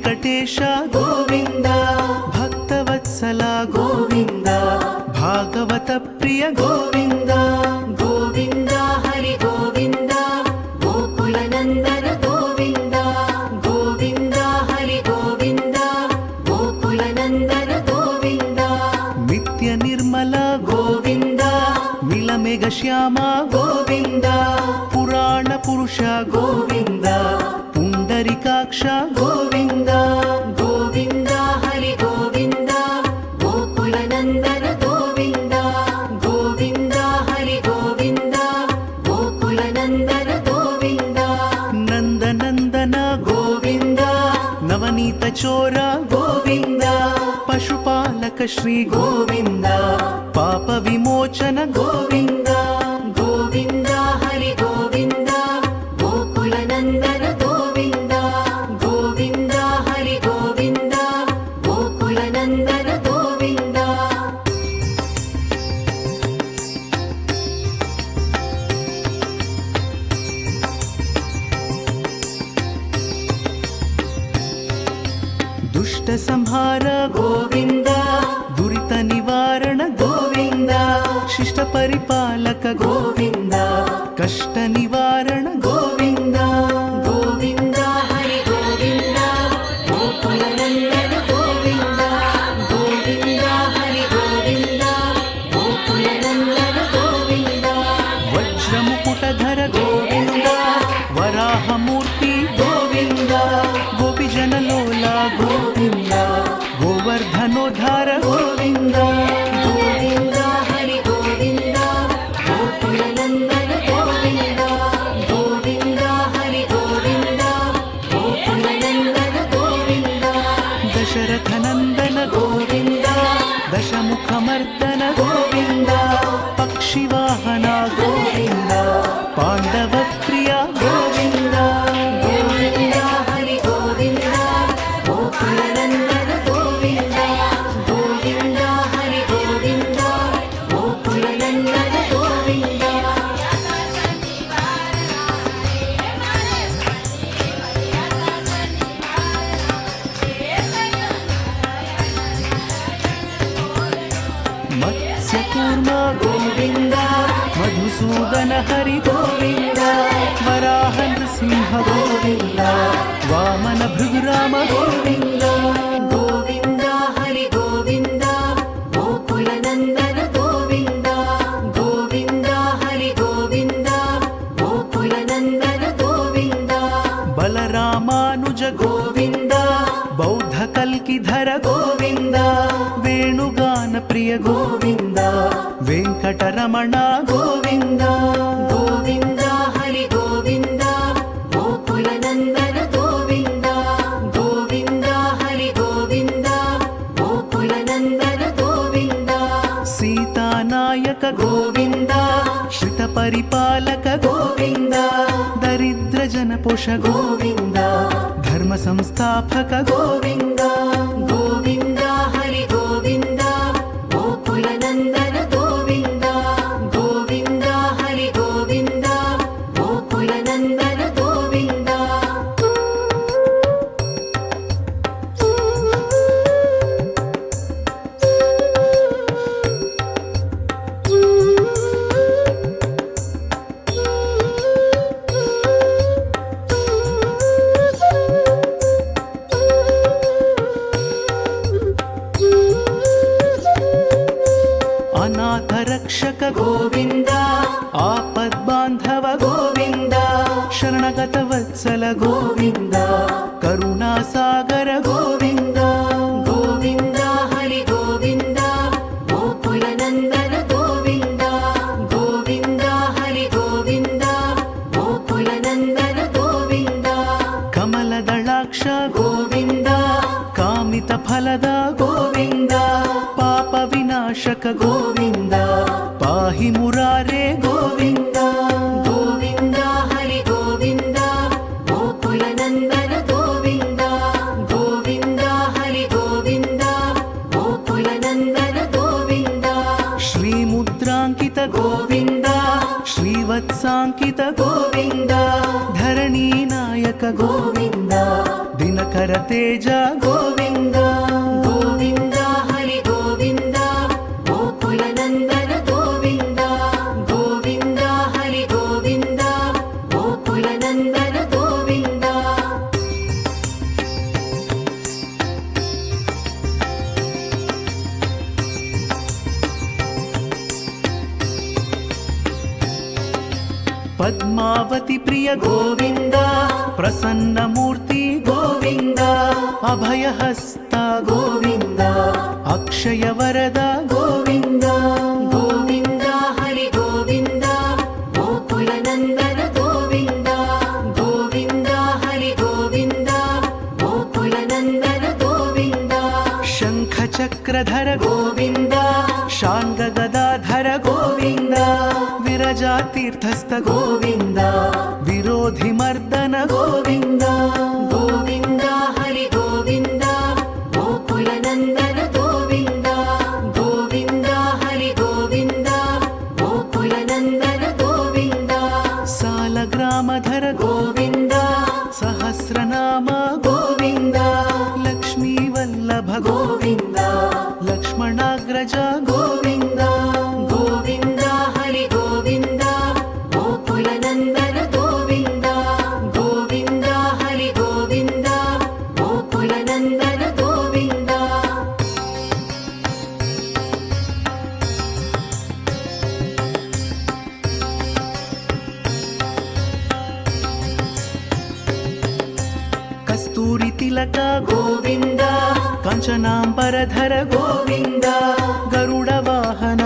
ವೆಂಕಟೇಶ ಗೋವಿಂದ, ಭಕ್ತವತ್ಸಲ ಗೋವಿಂದ, ಭಾಗವತ ಪ್ರಿಯ ಗೋವಿಂದ. ಗೋವಿಂದ ಹರಿ ಗೋವಿಂದ, ಗೋಕುಲ ನಂದನ ಗೋವಿಂದ. ಗೋವಿಂದ ಹರಿ ಗೋವಿಂದ, ಗೋಕುಲ ನಂದನ ಗೋವಿಂದ. ನಿತ್ಯ ನಿರ್ಮಲ ಗೋವಿಂದ, ನೀಲಮೇಘ ಶ್ಯಾಮ ಗೋವಿಂದ. ಪುರಾಣ ಪುರುಷ ಗೋವಿಂದ, ಪುಂಡರಿಕಾಕ್ಷ ಗೋವಿಂದ. ಗೋವಿಂದ ಹರಿ ಗೋವಿಂದ, ಗೋಕುಲ ನಂದನ ಗೋವಿಂದ. ಗೋವಿಂದ ಹರಿ ಗೋವಿಂದ, ಗೋಕುಲ ನಂದನ ಗೋವಿಂದ. ನಂದನಂದನ ಗೋವಿಂದ, ನವನೀತ ಚೋರ ಗೋವಿಂದ. ಪಶುಪಾಲಕ ಶ್ರೀ ಗೋವಿಂದ, ಪಾಪ ವಿಮೋಚನ ಗೋವಿಂದ. ಗೋವಿಂದ ಹರಿ ಗೋವಿಂದ, ಗೋಕುಲ ನಂದನ ಗೋವಿಂದ. ಗೋವಿಂದ ಹರಿ ಗೋವಿಂದ, ಗೋಕುಲ ನಂದನ ಗೋವಿಂದ. ದುಷ್ಟ ಸಂಹಾರ ಗೋವಿಂದ, ದುರಿತ ನಿವಾರಣ ಗೋವಿಂದ. ಶಿಷ್ಟ ಪರಿಪಾಲಕ ಗೋವಿಂದ, ಕಷ್ಟ ನಿವಾರಣ ಗೋವಿಂದ. ಗೋವಿಂದ ಹರಿ ಗೋವಿಂದ, ಗೋಕುಲ ನಂದನ ಗೋವಿಂದ. ಗೋವಿಂದ ಹರಿ ಗೋವಿಂದ, ಗೋಕುಲ ನಂದನ ಗೋವಿಂದ. ವಜ್ರ ಮುಕುಟಧರ ಗೋವಿಂದ, ವರಾಹ ಮೂರ್ತಿ ಗೋವಿಂದ. ಗೋಪಿಜನ ಲೋಲ ಗೋವಿಂದ, ಗೋವರ್ಧನೋದ್ಧಾರ ಗೋವಿಂದ. ಗೋವಿಂದ ಹರಿ ಗೋವಿಂದ, ಗೋಕುಲ ನಂದನ ಗೋವಿಂದ. ಗೋವಿಂದ ಹರಿ ಗೋವಿಂದ, ಗೋಕುಲ ನಂದನ ಗೋವಿಂದ. ದಶರಥ ನಂದನ ಗೋವಿಂದ, ದಶಮುಖ ಮರ್ದನ ಗೋವಿಂದ. ಪಕ್ಷಿವಾಹನ ಗೋವಿಂದ, ಪಾಂಡವ ಪ್ರಿಯ ಗೋವಿಂದ. ಗೋವಿಂದ ಹರಿ ಗೋವಿಂದ, ಗೋಕುಲ ನಂದನ ಗೋವಿಂದ. ಗೋವಿಂದ ಹರಿ ಗೋವಿಂದ, ಗೋಕುಲ ನಂದನ ಗೋವಿಂದ. ಮತ್ಸ್ಯ ಕೂರ್ಮ ಗೋವಿಂದ, ಮಧುಸೂದನ ಹರಿ ಗೋವಿಂದ. ವರಾಹ ನೃಸಿಂಹ ಗೋವಿಂದ, ವಾಮನ ಭೃಗುರಾಮ ಗೋವಿಂದ. ಗೋವಿಂದ ಹರಿ ಗೋವಿಂದ, ಗೋಕುಲ ನಂದನ ಗೋವಿಂದ. ಗೋವಿಂದ ಹರಿ ಗೋವಿಂದ, ಗೋಕುಲ ನಂದನ ಗೋವಿಂದ. ಬಲರಾಮಾನುಜ ಗೋವಿಂದ, ಬೌದ್ಧ ಕಲ್ಕಿಧರ ಗೋವಿಂದ. ವೇಣುಗಾನ ಪ್ರಿಯ ಗೋವಿಂದ, ವೆಂಕಟರಮಣ ಗೋವಿಂದ. ಗೋವಿಂದ ಹರಿ ಗೋವಿಂದ, ಗೋಕುಲ ನಂದನ ಗೋವಿಂದ. ಗೋವಿಂದ ಹರಿ ಗೋವಿಂದ, ಗೋಕುಲ ನಂದನ ಗೋವಿಂದ. ಸೀತಾನಾಯಕ ಗೋವಿಂದ, ಶ್ರಿತ ಪರಿಪಾಲಕ ಗೋವಿಂದ. ದರಿದ್ರ ಜನ ಪೋಷ ಗೋವಿಂದ, ಧರ್ಮ ಸಂಸ್ಥಾಪಕ ಗೋವಿಂದ. ಗೋವಿಂದ ಹರಿ ಗೋವಿಂದ, ಗೋಕುಲ ನಂದನ ಗೋವಿಂದ. ಗೋವಿಂದ ಹರಿ ಗೋವಿಂದ, ಗೋಕುಲ ನಂದನ ಗೋವಿಂದ. ಅನಾಥ ರಕ್ಷಕ ಗೋವಿಂದ, ಆಪದ್ ಬಾಂಧವ ಗೋವಿಂದ. ಶರಣಗತ ವತ್ಸಲ ಗೋವಿಂದ, ಕರುಣಾ ಸಾಗರ ಗೋವಿಂದ. ಗೋವಿಂದ ಹರಿ ಗೋವಿಂದ, ಗೋಕುಲ ನಂದನ ಗೋವಿಂದ. ಗೋವಿಂದ ಹರಿ ಗೋವಿಂದ, ಗೋಕುಲ ನಂದನ ಗೋವಿಂದ. ಕಮಲದಳಾಕ್ಷ ಗೋವಿಂದ, ಕಾಮಿತ ಫಲದ ಗೋವಿಂದ. ಪಾಪ ವಿನಾಶಕ ಗೋವಿಂದ, ಪಾಹಿ ಮುರಾರೇ ಗೋವಿಂದ. ಗೋವಿಂದ ಹರಿ ಗೋವಿಂದ, ಗೋಕುಲ ನಂದನ ಗೋವಿಂದ. ಗೋವಿಂದ ಹರಿ ಗೋವಿಂದ, ಗೋಕುಲ ನಂದನ ಗೋವಿಂದ. ಶ್ರೀ ಮುದ್ರಾಂಕಿತ ಗೋವಿಂದ, ಶ್ರೀವತ್ಸಾಂಕಿತ ಗೋವಿಂದ. ಧರಣಿ ನಾಯಕ ಗೋವಿಂದ, ದಿನಕರ तेज गोविन्द गोविन्द हरि गोविन्द गोकुलनन्दन गोविन्द गोविन्द हरि गोविन्द गोकुलनन्दन गोविन्द पद्मावती प्रिय गोविन्द प्रसन्नमूर्ति गोविन्द अभयहस्ता गोविन्द अक्षय वरद गोविन्द गोविन्द हरि गोविन्द गोकुलनन्दन गोविन्द गोविन्द हरि गोविन्द गोकुलनन्दन गोविन्द शङ्खचक्रधर गोविन्द शाङ्गगदाधर गोविन्द विरजातीर्थस्थ गोविन्द विरोधिमर्दन गोविन्द गोविन्द हरि गोविन्द गोकुलनन्दन गोविन्द गोविन्द हरि गोविन्द गोकुलनन्दन गोविन्द सालग्रामधर गोविन्द सहस्रनाम गोविन्द लक्ष्मीवल्लभ गोविन्द लक्ष्मणाग्रज गोविन्द गोविन्द हरि गोविन्द गोकुलनन्दन गोविन्द गोविन्द हरि गोविन्द गोकुलनन्दन गोविन्द कस्तूरि तिलक गोविन्द काञ्चनाम्बरधर गोविन्द गरुडवाहन